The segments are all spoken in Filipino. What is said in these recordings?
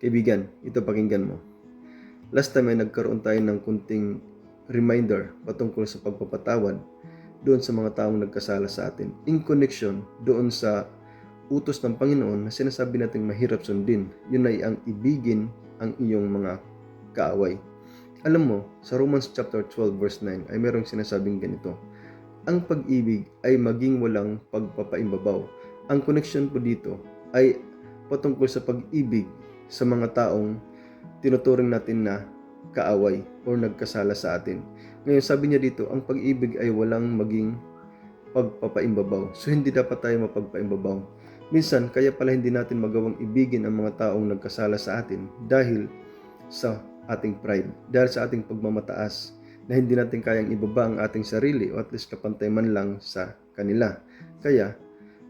Kaibigan, ito pakinggan mo. Last time ay nagkaroon tayo ng kunting reminder patungkol sa pagpapatawad doon sa mga taong nagkasala sa atin. In connection doon sa utos ng Panginoon na sinasabi natin mahirap sundin. Yun ay ang ibigin ang iyong mga kaaway. Alam mo, sa Romans chapter 12 verse 9 ay merong sinasabing ganito. Ang pag-ibig ay maging walang pagpapaimbabaw. Ang connection po dito ay patungkol sa pag-ibig sa mga taong tinuturing natin na kaaway o nagkasala sa atin. Ngayon sabi niya dito, ang pag-ibig ay walang maging pagpapaimbabaw. So hindi dapat tayo mapagpaimbabaw. Minsan, kaya pala hindi natin magawang ibigin ang mga taong nagkasala sa atin dahil sa ating pride, dahil sa ating pagmamataas, na hindi natin kayang ibaba ang ating sarili o at least kapantay man lang sa kanila. Kaya,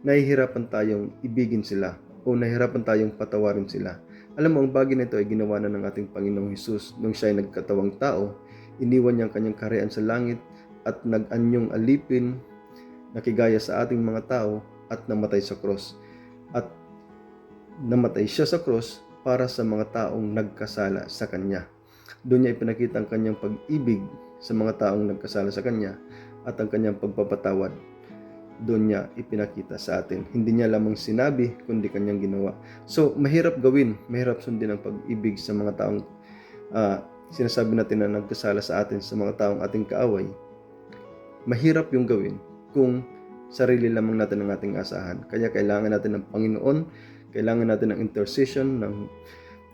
nahihirapan tayong ibigin sila o nahihirapan tayong patawarin sila. Alam mo, ang bagay na ito ay ginawa na ng ating Panginoong Hesus nung siya ay nagkatawang tao. Iniwan niya ang kanyang kaharian sa langit at nag-anyong alipin, nakigaya sa ating mga tao at namatay sa cross. At namatay siya sa cross para sa mga taong nagkasala sa Kanya. Doon niya ipinakita ang Kanyang pag-ibig sa mga taong nagkasala sa Kanya at ang Kanyang pagpapatawad. Doon niya ipinakita sa atin. Hindi niya lamang sinabi, kundi Kanyang ginawa. So, mahirap gawin, mahirap sundin ang pag-ibig sa mga taong sinasabi natin na nagkasala sa atin, sa mga taong ating kaaway. Mahirap yung gawin kung sarili lamang natin ang ating asahan. Kaya kailangan natin ng Panginoon, kailangan natin ng intercession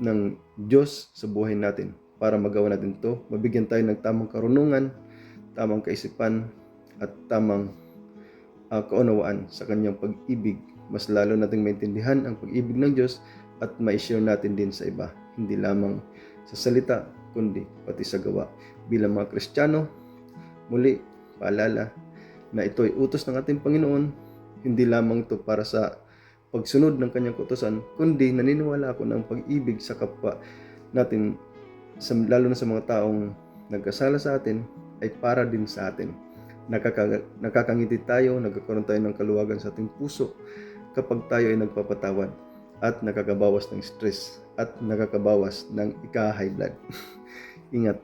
ng Diyos sa buhay natin para magawa natin ito. Mabigyan tayo ng tamang karunungan, tamang kaisipan, at tamang kaunawaan sa Kanyang pag-ibig. Mas lalo nating maintindihan ang pag-ibig ng Diyos at ma-share natin din sa iba. Hindi lamang sa salita, kundi pati sa gawa. Bilang mga Kristiyano, muli, paalala na ito ay utos ng ating Panginoon. Hindi lamang ito para sa pagsunod ng Kanyang kautusan, kundi naniniwala ako ng pag-ibig sa kapwa natin, lalo na sa mga taong nagkasala sa atin, ay para din sa atin. Nakakangiti tayo, nagkakaroon tayo ng kaluwagan sa ating puso kapag tayo ay nagpapatawad at nakakabawas ng stress at nakakabawas ng ika-high blood. Ingat.